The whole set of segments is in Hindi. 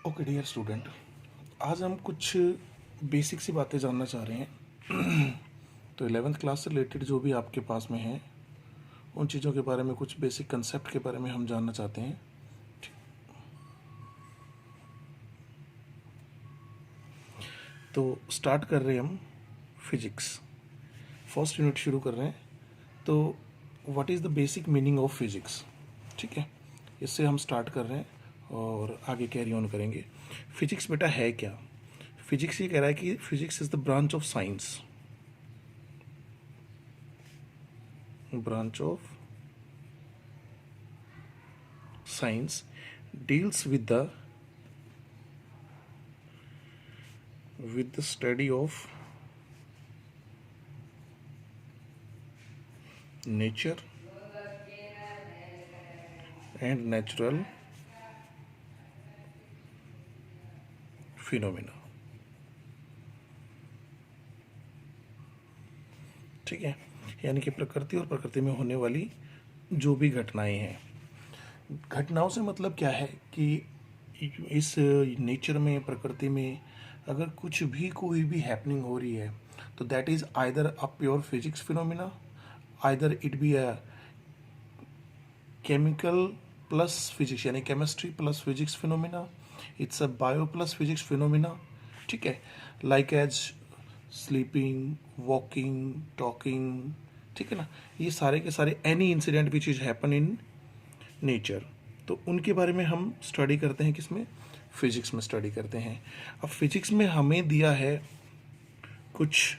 ओके डियर स्टूडेंट, आज हम कुछ बेसिक सी बातें जानना चाह रहे हैं। तो 11th क्लास से रिलेटेड जो भी आपके पास में है उन चीज़ों के बारे में, कुछ बेसिक कंसेप्ट के बारे में हम जानना चाहते हैं। तो स्टार्ट कर रहे हैं हम फिजिक्स, फर्स्ट यूनिट शुरू कर रहे हैं। तो what is the basic meaning of physics, ठीक है, इससे हम स्टार्ट कर रहे हैं और आगे कैरी ऑन करेंगे। फिजिक्स बेटा है क्या? फिजिक्स ये कह रहा है कि physics is the branch of science, branch of science deals with the study of nature and natural phenomena। ठीक है, यानी कि प्रकृति और प्रकृति में होने वाली जो भी घटनाएं हैं। घटनाओं से मतलब क्या है कि इस नेचर में, प्रकृति में अगर कुछ भी कोई भी हैपनिंग हो रही है तो that is either a pure physics phenomena, either it be a chemical plus physics यानी chemistry plus physics phenomena, it's a bio plus physics phenomena. ठीक है, like as sleeping, walking, talking, ठीक है ना, ये सारे के सारे any incident which is happen in nature, तो उनके बारे में हम स्टडी करते हैं। किसमें? फिजिक्स में स्टडी करते हैं। अब फिजिक्स में हमें दिया है कुछ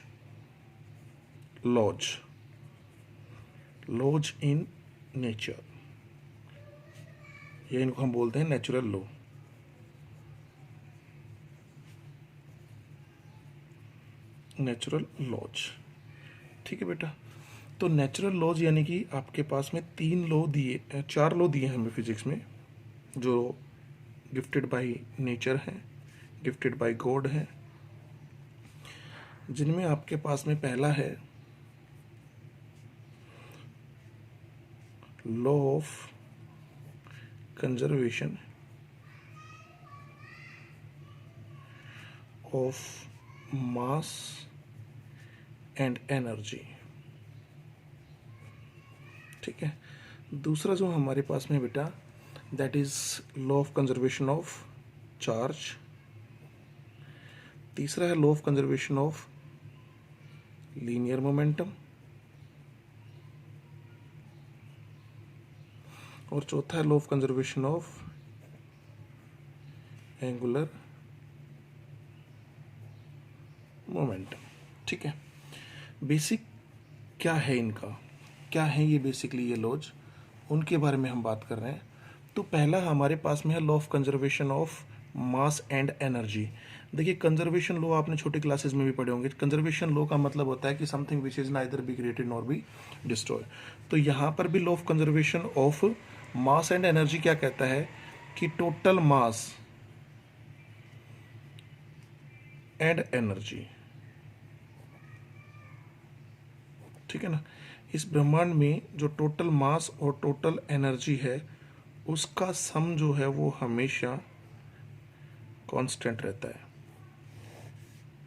लॉज इन नेचर, ये इनको हम बोलते हैं नेचुरल लॉ। नेचुरल लॉज, ठीक है बेटा। तो नेचुरल लॉज यानी कि आपके पास में 4 लॉ दिए हमें फिजिक्स में, जो गिफ्टेड बाय नेचर हैं, गिफ्टेड बाय गॉड हैं, जिनमें आपके पास में पहला है law of conservation of mass and energy. ठीक है, दूसरा जो हमारे पास में बेटा, that is law of conservation of charge. तीसरा है law of conservation of linear momentum, और चौथा है law of conservation of angular momentum. ठीक है, बेसिक क्या है इनका, क्या है ये बेसिकली ये लॉज, उनके बारे में हम बात कर रहे हैं। तो पहला हमारे पास में है law of conservation of mass and energy. देखिए, कंजर्वेशन लॉ आपने छोटी क्लासेस में भी पढ़े होंगे। कंजर्वेशन लॉ का मतलब होता है कि something which is neither be created nor be destroy. तो यहाँ पर भी law of conservation of mass and energy क्या कहता है कि टोटल मास एंड एनर्जी, ठीक है ना, इस ब्रह्मांड में जो टोटल मास और टोटल एनर्जी है उसका सम जो है वो हमेशा कांस्टेंट रहता है।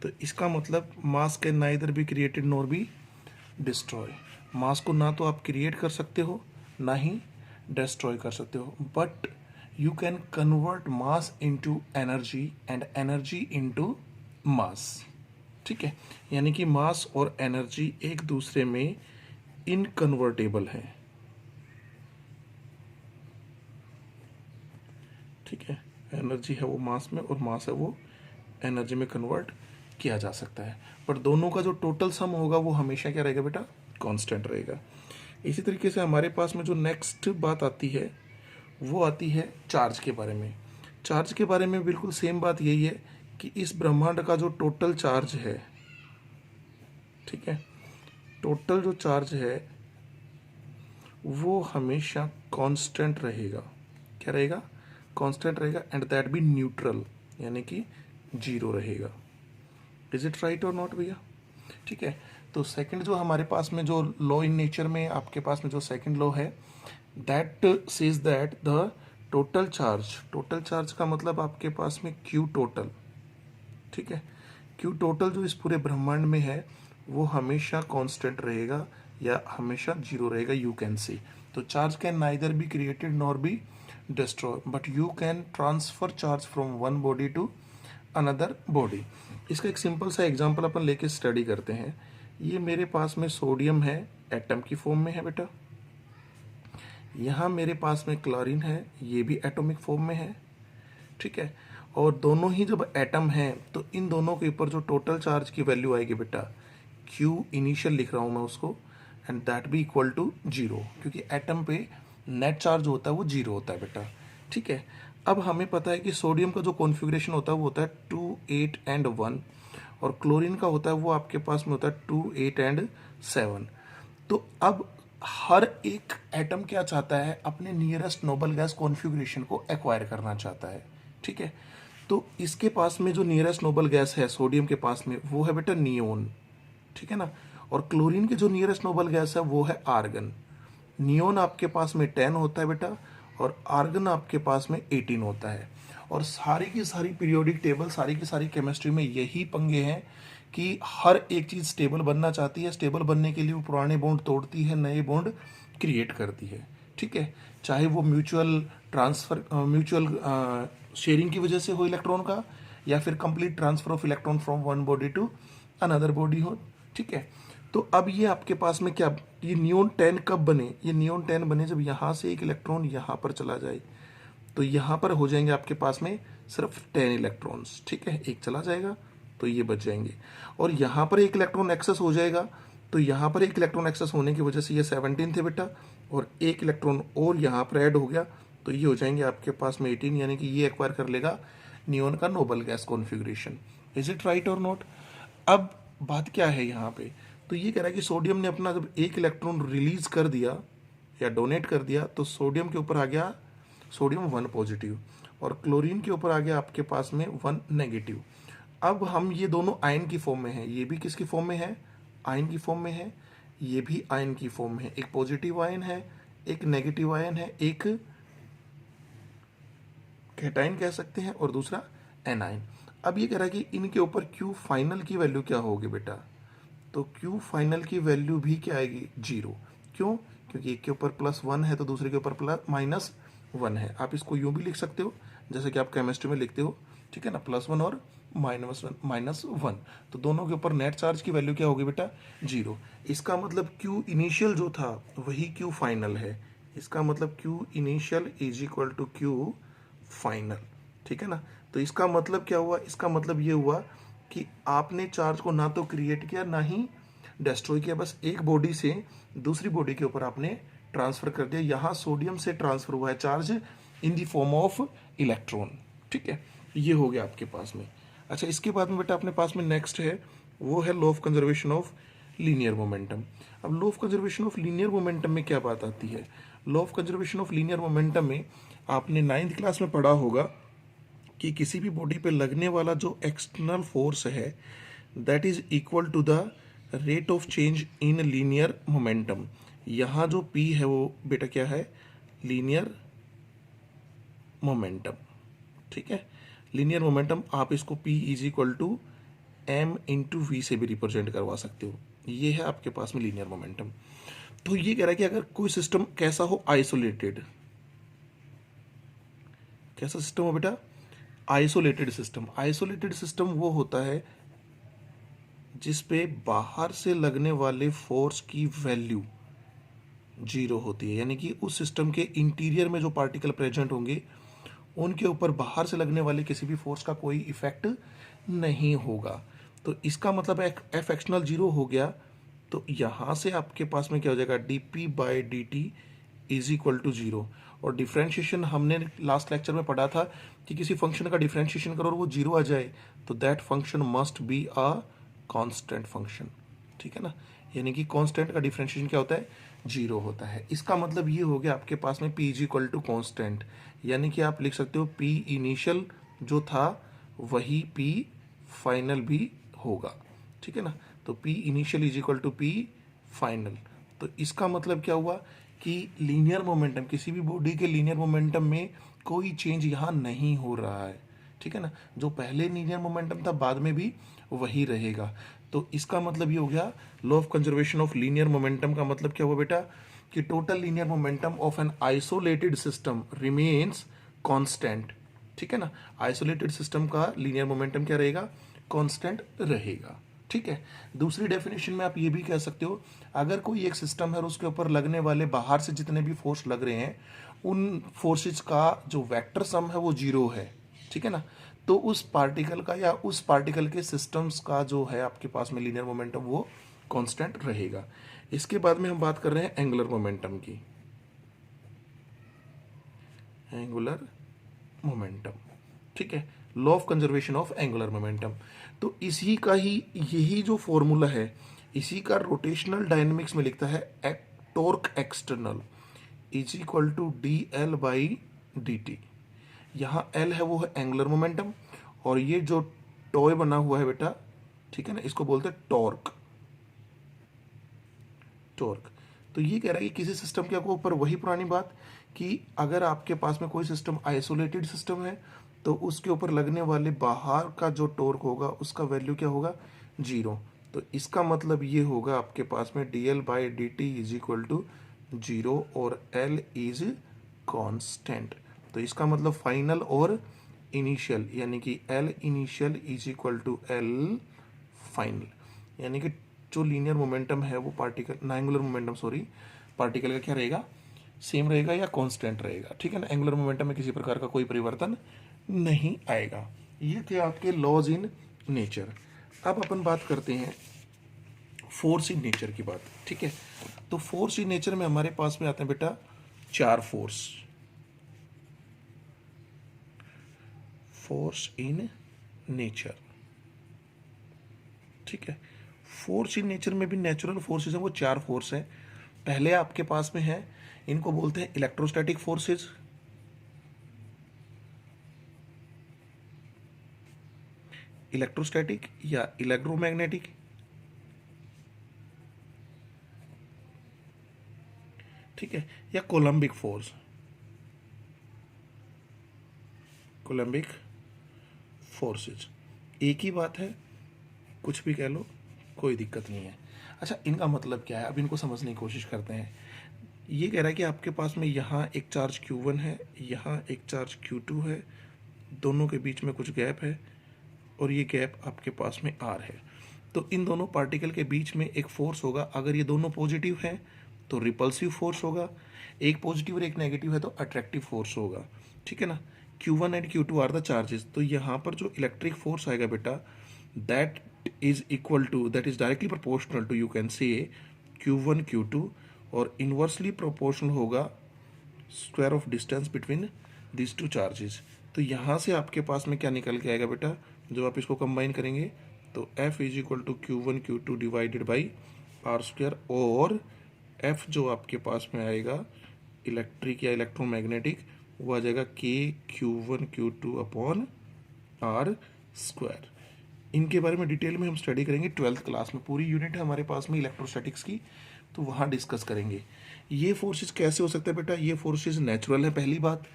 तो इसका मतलब mass can neither be created nor be destroy. Mass को ना तो आप क्रिएट कर सकते हो ना ही डिस्ट्रॉय कर सकते हो, but you can convert mass into energy and energy into mass. ठीक है, यानी कि मास और एनर्जी एक दूसरे में इनकन्वर्टेबल है। ठीक है, एनर्जी है वो मास में और मास है वो एनर्जी में कन्वर्ट किया जा सकता है, पर दोनों का जो टोटल सम होगा वो हमेशा क्या रहेगा बेटा? कांस्टेंट रहेगा। इसी तरीके से हमारे पास में जो नेक्स्ट बात आती है वो आती है चार्ज के बारे में। चार्ज के बारे में बिल्कुल सेम बात यही है कि इस ब्रह्मांड का जो टोटल चार्ज है, ठीक है, टोटल जो चार्ज है वो हमेशा कांस्टेंट रहेगा। क्या रहेगा? कांस्टेंट रहेगा, एंड दैट बी न्यूट्रल, यानी कि जीरो रहेगा। इज इट राइट और नॉट भैया? ठीक है, तो सेकंड जो हमारे पास में जो लॉ इन नेचर में आपके पास में जो सेकंड लॉ है, that says that the total charge का मतलब आपके पास में क्यू टोटल, ठीक है। क्यू टोटल जो इस पूरे ब्रह्मांड में है वो हमेशा कांस्टेंट रहेगा या हमेशा जीरो रहेगा, यू कैन सी। तो charge can neither be created nor be destroy, but you can transfer charge from one body to another body. इसका एक सिंपल सा एग्जांपल अपन लेके स्टडी करते हैं। ये मेरे पास में सोडियम है, एटम की फॉर्म में है बेटा। यहाँ मेरे पास में क्लोरीन है, ये भी एटॉमिक फॉर्म में है, ठीक है। और दोनों ही जब एटम हैं तो इन दोनों के ऊपर जो टोटल चार्ज की वैल्यू आएगी बेटा, क्यू इनिशियल लिख रहा हूँ मैं उसको, एंड दैट भी इक्वल टू जीरो, क्योंकि एटम पे नेट चार्ज होता है वो जीरो होता है बेटा, ठीक है। अब हमें पता है कि सोडियम का जो कॉन्फ़िगरेशन होता है वो होता है 2 8 एंड 1, और क्लोरीन का होता है वो आपके पास में होता है 2 8 एंड 7। तो अब हर एक एटम क्या चाहता है, अपने नियरेस्ट नोबल गैस कॉन्फ़िगरेशन को एक्वायर करना चाहता है, ठीक है। तो इसके पास में जो नियरेस्ट नोबल गैस है सोडियम के पास में वो है बेटा नियोन, ठीक है ना। और क्लोरीन के जो नियरेस्ट नोबल गैस है वो है आर्गन। नियोन आपके पास में 10 होता है बेटा, और आर्गन आपके पास में 18 होता है। और सारी की सारी पीरियोडिक टेबल, सारी की सारी केमिस्ट्री में यही पंगे हैं कि हर एक चीज़ स्टेबल बनना चाहती है। स्टेबल बनने के लिए वो पुराने बॉन्ड तोड़ती है, नए बॉन्ड क्रिएट करती है, ठीक है। चाहे वो म्यूचुअल ट्रांसफर, म्यूचुअल शेयरिंग की वजह से हो इलेक्ट्रॉन का, या फिर complete transfer of electron from one body to another body हो, ठीक है। तो अब ये आपके पास में क्या, ये नियोन 10 कब बने, ये नियोन 10 बने जब यहाँ से एक इलेक्ट्रॉन यहाँ पर चला जाए, तो यहाँ पर हो जाएंगे आपके पास में सिर्फ 10 इलेक्ट्रॉन्स, ठीक है। एक चला जाएगा तो ये बच जाएंगे, और यहाँ पर एक इलेक्ट्रॉन एक्सेस हो जाएगा, तो यहाँ पर एक इलेक्ट्रॉन एक्सेस होने की वजह से ये 17 थे बेटा, और एक इलेक्ट्रॉन और यहाँ पर ऐड हो गया, तो ये हो जाएंगे आपके पास में 18, यानी कि ये एक्वायर कर लेगा नियोन का noble gas configuration. Is it right और नॉट? अब बात क्या है यहाँ पे, तो ये कह रहा है कि सोडियम ने अपना जब एक इलेक्ट्रॉन रिलीज कर दिया या डोनेट कर दिया, तो सोडियम के ऊपर आ गया सोडियम 1 पॉजिटिव, और क्लोरीन के ऊपर आ गया आपके पास में 1 नेगेटिव। अब हम ये दोनों आयन की फॉर्म में है, ये भी किसकी फॉर्म में है, आयन की फॉर्म में है, ये भी आयन की फॉर्म में है। एक पॉजिटिव आयन है, एक नेगेटिव आयन है, एक कैटायन कह सकते हैं, और दूसरा एनायन। अब ये कह रहा है कि इनके ऊपर क्यू फाइनल की वैल्यू क्या होगी बेटा, तो क्यू फाइनल की वैल्यू भी क्या आएगी, जीरो। क्यों? क्योंकि एक के ऊपर +1 है तो दूसरे के ऊपर -1 है। आप इसको यूं भी लिख सकते हो जैसे कि आप केमिस्ट्री में लिखते हो, ठीक है ना, +1 और -1, तो दोनों के ऊपर नेट चार्ज की वैल्यू क्या होगी बेटा, जीरो। इसका मतलब क्यू इनिशियल जो था वही क्यू फाइनल है। इसका मतलब Q initial is equal to Q final, ठीक है ना। तो इसका मतलब क्या हुआ, इसका मतलब ये हुआ कि आपने चार्ज को ना तो क्रिएट किया ना ही डिस्ट्रॉय किया, बस एक बॉडी से दूसरी बॉडी के ऊपर आपने ट्रांसफर कर दिया। यहाँ सोडियम से ट्रांसफर हुआ है charge in the form of electron, ठीक है। ये हो गया आपके पास में। अच्छा, इसके बाद में बेटा अपने पास में नेक्स्ट है, वो है law of conservation of linear momentum. अब law of conservation of linear momentum में क्या बात आती है, law of conservation of linear momentum में आपने 9th क्लास में पढ़ा होगा कि किसी भी बॉडी पे लगने वाला जो एक्सटर्नल फोर्स है that is equal to the rate of change in linear momentum. यहाँ जो P है वो बेटा क्या है, लीनियर मोमेंटम, ठीक है। लीनियर मोमेंटम आप इसको P is equal to m/v से भी रिप्रेजेंट करवा सकते हो। ये है आपके पास में लीनियर मोमेंटम। तो ये कह रहा है कि अगर कोई सिस्टम कैसा हो, आइसोलेटेड, कैसा सिस्टम हो बेटा, आइसोलेटेड सिस्टम। आइसोलेटेड सिस्टम वो होता है जिस पे बाहर से लगने वाले फोर्स की वैल्यू जीरो होती है, यानी कि उस सिस्टम के इंटीरियर में जो पार्टिकल प्रेजेंट होंगे उनके ऊपर बाहर से लगने वाले किसी भी फोर्स का कोई इफेक्ट नहीं होगा। तो इसका मतलब एफ एक्सटर्नल जीरो हो गया, तो यहाँ से आपके पास में क्या हो जाएगा, dp/dt is equal to zero. और डिफ्रेंशिएशन हमने लास्ट लेक्चर में पढ़ा था कि किसी फंक्शन का डिफ्रेंशिएशन करो और वो जीरो आ जाए तो that function must be a constant function, ठीक है ना। यानी कि कांस्टेंट का डिफ्रेंशिएशन क्या होता है, जीरो होता है। इसका मतलब ये हो गया आपके पास में P is equal to constant, यानी कि आप लिख सकते हो P इनिशियल जो था वही P फाइनल भी होगा, ठीक है ना। तो P initial is equal to P final. तो इसका मतलब क्या हुआ कि लीनियर मोमेंटम, किसी भी बॉडी के लीनियर मोमेंटम में कोई चेंज यहाँ नहीं हो रहा है, ठीक है ना। जो पहले लीनियर मोमेंटम था बाद में भी वही रहेगा। तो इसका मतलब ये हो गया, law of conservation of linear momentum का मतलब क्या हुआ बेटा, कि total linear momentum of an isolated system remains constant, ठीक है ना। आइसोलेटेड सिस्टम का लीनियर मोमेंटम क्या रहेगा, कांस्टेंट रहेगा, ठीक है। दूसरी डेफिनेशन में आप ये भी कह सकते हो, अगर कोई एक सिस्टम है और उसके ऊपर लगने वाले बाहर से जितने भी फोर्स लग रहे हैं उन फोर्सेज का जो वेक्टर सम है वो जीरो है, ठीक है ना। तो उस पार्टिकल का या उस पार्टिकल के सिस्टम्स का जो है आपके पास में लीनियर मोमेंटम वो कांस्टेंट रहेगा। इसके बाद में हम बात कर रहे हैं एंगुलर मोमेंटम की। एंगुलर मोमेंटम, ठीक है, law of conservation of angular momentum. तो इसी का ही यही जो फॉर्मूला है इसी का रोटेशनल डायनेमिक्स में लिखता है torque external is equal to D L by D T. यहाँ एल है वो है एंगुलर मोमेंटम और ये जो टॉय बना हुआ है बेटा, ठीक है ना, इसको बोलते हैं टॉर्क। टॉर्क तो ये कह रहा है कि किसी सिस्टम के ऊपर वही पुरानी बात कि अगर आपके पास में कोई सिस्टम आइसोलेटेड सिस्टम है तो उसके ऊपर लगने वाले बाहर का जो टॉर्क होगा उसका वैल्यू क्या होगा, जीरो। तो इसका मतलब ये होगा आपके पास में D L by D T is equal to zero और एल इज कांस्टेंट। तो इसका मतलब फाइनल और इनिशियल, यानी कि L initial is equal to L final, यानी कि जो लीनियर मोमेंटम है वो particle angular momentum sorry particle का क्या रहेगा, सेम रहेगा या कांस्टेंट रहेगा, ठीक है ना। एंगुलर मोमेंटम में किसी प्रकार का कोई परिवर्तन नहीं आएगा। ये थे आपके लॉज इन नेचर। अब अपन बात करते हैं फोर्स इन नेचर की बात, ठीक है। तो फोर्स इन नेचर में हमारे पास में आते हैं बेटा चार फोर्स। फोर्स इन नेचर, ठीक है। फोर्स इन नेचर में भी नेचुरल फोर्सेस हैं वो चार फोर्स हैं। पहले आपके पास में है, इनको बोलते हैं इलेक्ट्रोस्टैटिक फोर्सेस, इलेक्ट्रोस्टैटिक या इलेक्ट्रोमैग्नेटिक, ठीक है, या कोलम्बिक फोर्स, कोलम्बिक फोर्सेस। एक ही बात है, कुछ भी कह लो कोई दिक्कत नहीं है। अच्छा, इनका मतलब क्या है, अब इनको समझने की कोशिश करते हैं। ये कह रहा है कि आपके पास में यहाँ एक चार्ज Q1 है, यहाँ एक चार्ज Q2 है, दोनों के बीच में कुछ गैप है और ये गैप आपके पास में R है। तो इन दोनों पार्टिकल के बीच में एक फोर्स होगा, अगर ये दोनों पॉजिटिव हैं तो रिपल्सिव फोर्स होगा, एक पॉजिटिव और एक नेगेटिव है तो अट्रैक्टिव फोर्स होगा, ठीक है ना। Q1 and Q2 are the charges. तो यहाँ पर जो इलेक्ट्रिक फोर्स आएगा बेटा that is equal to, that is directly proportional to, you can say Q1 Q2 और इनवर्सली प्रोपोर्शनल होगा square of distance between this two charges. तो यहाँ से आपके पास में क्या निकल के आएगा बेटा, जब आप इसको कंबाइन करेंगे तो F is equal to Q1 Q2 divided by r square, और F जो आपके पास में आएगा इलेक्ट्रिक या इलेक्ट्रोमैग्नेटिक वो आ जाएगा K Q1 Q2 upon are square. इनके बारे में डिटेल में हम स्टडी करेंगे 12th क्लास में, पूरी यूनिट है हमारे पास में इलेक्ट्रोस्टैटिक्स की, तो वहाँ डिस्कस करेंगे। ये फोर्सेस कैसे हो सकते हैं बेटा, ये फोर्सेस नेचुरल है पहली बात।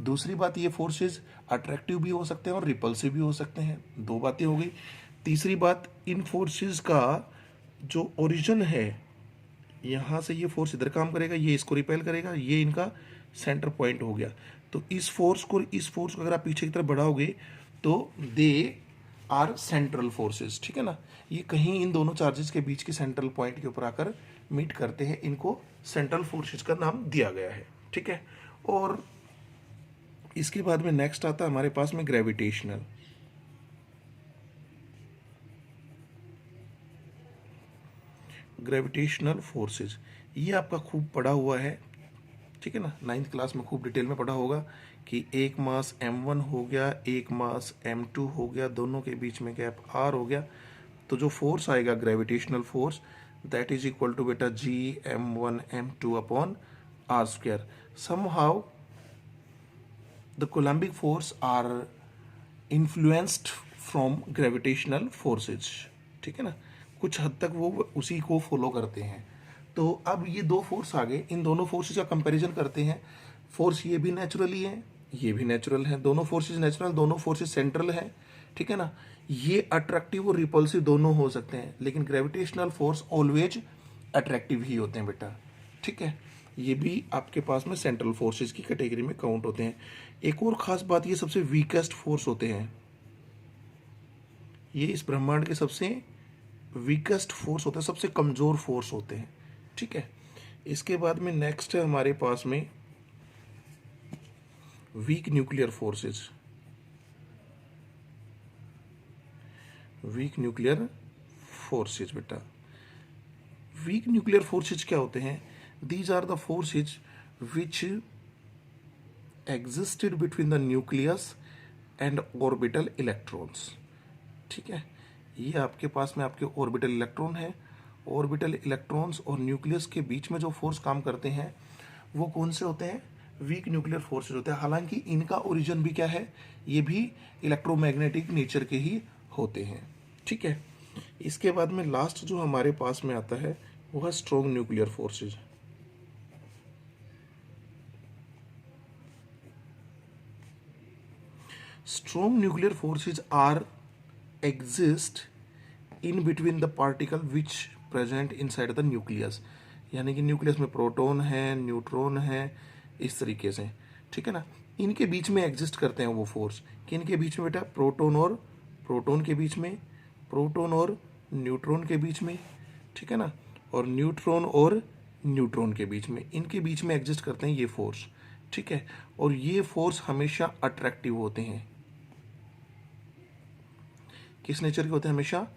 दूसरी बात, ये फोर्सेस अट्रैक्टिव भी हो सकते हैं और रिपल्सिव भी हो सकते हैं, दो बातें हो गई। तीसरी बात, इन फोर्सेस का जो ओरिजिन है, यहाँ से ये फोर्स इधर काम करेगा, ये इसको रिपेल करेगा, ये इनका सेंटर पॉइंट हो गया। तो इस फोर्स को अगर आप पीछे की तरफ बढ़ाओगे तो दे आर सेंट्रल फोर्सेस, ठीक है ना। ये कहीं इन दोनों चार्जेस के बीच के सेंट्रल पॉइंट के ऊपर आकर मीट करते हैं, इनको सेंट्रल फोर्सेस का नाम दिया गया है, ठीक है। और इसके बाद में नेक्स्ट आता है हमारे पास में ग्रेविटेशनल। ग्रेविटेशनल फोर्सेस ये आपका खूब पढ़ा हुआ है, ठीक है ना, 9th क्लास में खूब डिटेल में पढ़ा होगा कि एक मास m1 हो गया, एक मास m2 हो गया, दोनों के बीच में गैप r हो गया। तो जो फोर्स आएगा gravitational force that is equal to बेटा g m1 m2 upon r square. Somehow the coulombic force are influenced from gravitational forces, ठीक है ना, कुछ हद तक वो उसी को फॉलो करते हैं। तो अब ये दो फोर्स आ गए, इन दोनों फोर्सेस का कंपैरिजन करते हैं। फोर्स ये भी नेचुरली है, ये भी नेचुरल है, दोनों फोर्सेज नेचुरल, दोनों फोर्सेज सेंट्रल है, ठीक है ना। ये अट्रैक्टिव और रिपल्सिव दोनों हो सकते हैं, लेकिन ग्रेविटेशनल फोर्स ऑलवेज अट्रैक्टिव ही होते हैं बेटा, ठीक है। ये भी आपके पास में सेंट्रल फोर्सेज की कैटेगरी में काउंट होते हैं। एक और खास बात, ये सबसे वीकेस्ट फोर्स होते हैं, ये इस ब्रह्मांड के सबसे वीकेस्ट फोर्स होते हैं, सबसे कमजोर फोर्स होते हैं, ठीक है। इसके बाद में नेक्स्ट है हमारे पास में weak nuclear forces. Weak nuclear forces बेटा, वीक न्यूक्लियर फोर्सेज क्या होते हैं? These are the forces which existed between the nucleus and orbital electrons, ठीक है। ये आपके पास में आपके ऑर्बिटल इलेक्ट्रॉन है, ऑर्बिटल इलेक्ट्रॉन्स और न्यूक्लियस के बीच में जो फोर्स काम करते हैं वो कौन से होते हैं? वीक न्यूक्लियर फोर्सेज होते हैं। हालांकि इनका ओरिजिन भी क्या है? ये भी इलेक्ट्रोमैग्नेटिक नेचर के ही होते हैं, ठीक है। इसके बाद में लास्ट जो हमारे पास में आता है वो है strong nuclear forces. Strong nuclear forces are exist in between the particle which present inside the nucleus, यानी कि न्यूक्लियस में प्रोटॉन है, न्यूट्रॉन है, इस तरीके से, ठीक है ना। इनके बीच में एग्जिस्ट करते हैं वो फोर्स, कि इनके बीच में बेटा प्रोटॉन के बीच में, प्रोटॉन और न्यूट्रॉन के बीच में, ठीक है ना, और न्यूट्रॉन और न्यूट्रॉन के बीच में, इनके बीच में एग्जिस्ट करते हैं ये फोर्स, ठीक है। और ये फोर्स हमेशा अट्रैक्टिव होते हैं। किस नेचर के होते हैं? हमेशा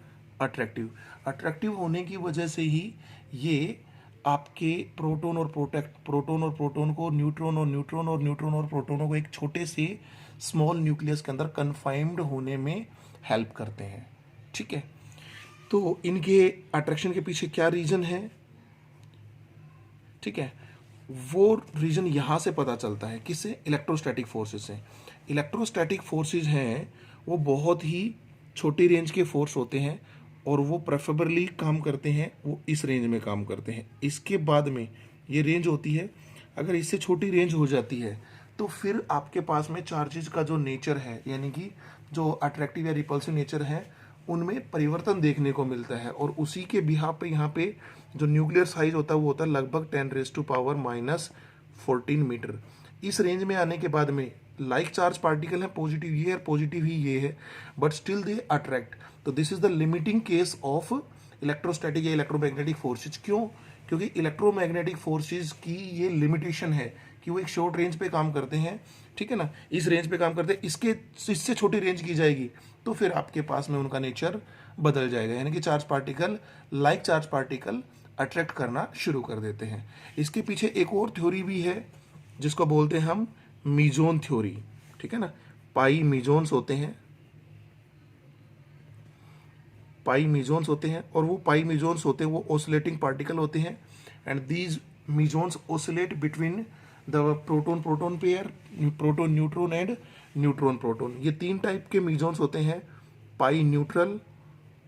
अट्रैक्टिव। अट्रैक्टिव होने की वजह से ही ये आपके प्रोटॉन और प्रोटॉन को न्यूट्रॉन और प्रोटॉनों को एक छोटे से स्मॉल न्यूक्लियस के अंदर कन्फाइंड होने में हेल्प करते हैं, ठीक है। तो इनके अट्रैक्शन के पीछे क्या रीजन है, ठीक है, वो रीजन यहां से पता चलता है। किससे? इलेक्ट्रोस्टैटिक फोर्सेस से। इलेक्ट्रोस्टैटिक फोर्सेस हैं वो बहुत ही छोटी रेंज के फोर्स होते हैं और वो प्रेफरेबली काम करते हैं, वो इस रेंज में काम करते हैं। इसके बाद में ये रेंज होती है, अगर इससे छोटी रेंज हो जाती है तो फिर आपके पास में चार्जेस का जो नेचर है, यानी कि जो अट्रैक्टिव या रिपल्सिव नेचर है, उनमें परिवर्तन देखने को मिलता है। और उसी के बिहाफ पे यहाँ पे जो न्यूक्लियर साइज होता है वो होता है लगभग 10⁻⁻14 मीटर। इस रेंज में आने के बाद में लाइक चार्ज पार्टिकल है, पॉजिटिव ये है, पॉजिटिव ही ये है, बट स्टिल दे अट्रैक्ट। तो this is the limiting case of electrostatic या इलेक्ट्रोमैग्नेटिक फोर्सेज। क्यों? क्योंकि इलेक्ट्रोमैग्नेटिक फोर्सेज की ये लिमिटेशन है कि वो एक शॉर्ट रेंज पे काम करते हैं, ठीक है ना, इस रेंज पे काम करते हैं। इससे छोटी रेंज की जाएगी तो फिर आपके पास में उनका नेचर बदल जाएगा, यानी कि charge particle like charge particle attract करना शुरू कर देते हैं। इसके पीछे एक और थ्योरी भी है जिसको बोलते हैं हम मीजोन थ्योरी, ठीक है ना। पाई मीजोन्स होते हैं, पाई मीजोन्स होते हैं, और वो पाई मीजोन्स होते हैं वो ऑसिलेटिंग पार्टिकल होते हैं, and these mesons oscillate between the proton proton pair, proton neutron and neutron proton. ये तीन टाइप के मीजोन्स होते हैं, पाई न्यूट्रल,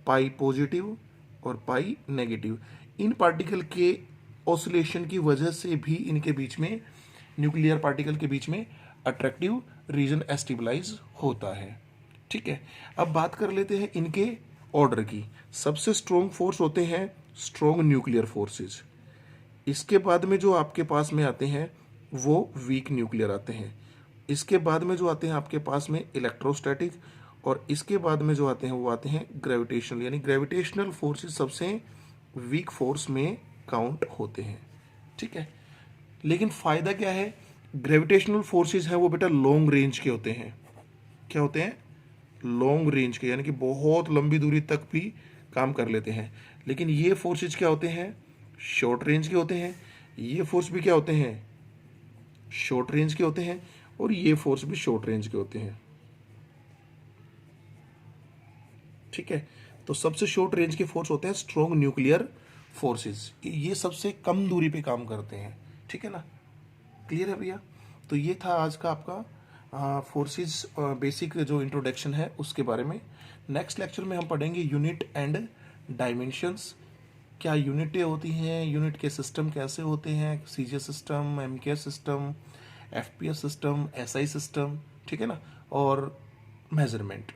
पाई पॉजिटिव और पाई नेगेटिव। इन पार्टिकल के ऑसिलेशन की वजह से भी इनके बीच में, न्यूक्लियर पार्टिकल के बीच में अट्रैक्टिव रीजन एस्टेबलाइज होता है, ठीक है। अब बात कर लेते हैं इनके ऑर्डर की। सबसे स्ट्रॉन्ग फोर्स होते हैं स्ट्रॉन्ग न्यूक्लियर फोर्सेस। इसके बाद में जो आपके पास में आते हैं वो वीक न्यूक्लियर आते हैं। इसके बाद में जो आते हैं आपके पास में इलेक्ट्रोस्टैटिक, और इसके बाद में जो आते हैं वो आते हैं ग्रेविटेशनल, यानी ग्रेविटेशनल फोर्सेस सबसे वीक फोर्स में काउंट होते हैं, ठीक है। लेकिन फायदा क्या है? ग्रेविटेशनल फोर्सेस हैं वो बेटा लॉन्ग रेंज के होते हैं। क्या होते हैं? लॉन्ग रेंज के, यानी कि बहुत लंबी दूरी तक भी काम कर लेते हैं। लेकिन ये फोर्सेज क्या होते हैं? शॉर्ट रेंज के होते हैं। ये फोर्स भी क्या होते हैं? शॉर्ट रेंज के होते हैं, और ये फोर्स भी शॉर्ट रेंज के होते हैं, ठीक है। तो सबसे शॉर्ट रेंज के फोर्स होते हैं स्ट्रॉन्ग न्यूक्लियर फोर्सेस, ये सबसे कम दूरी पे काम करते हैं, ठीक है ना। क्लियर है भैया? तो ये था आज का आपका फोर्सेस बेसिक जो इंट्रोडक्शन है उसके बारे में। नेक्स्ट लेक्चर में हम पढ़ेंगे यूनिट एंड डायमेंशंस। क्या यूनिटें होती हैं, यूनिट के सिस्टम कैसे होते हैं, CGS system, MKS system, FPS system, SI system, ठीक है ना, और मेजरमेंट,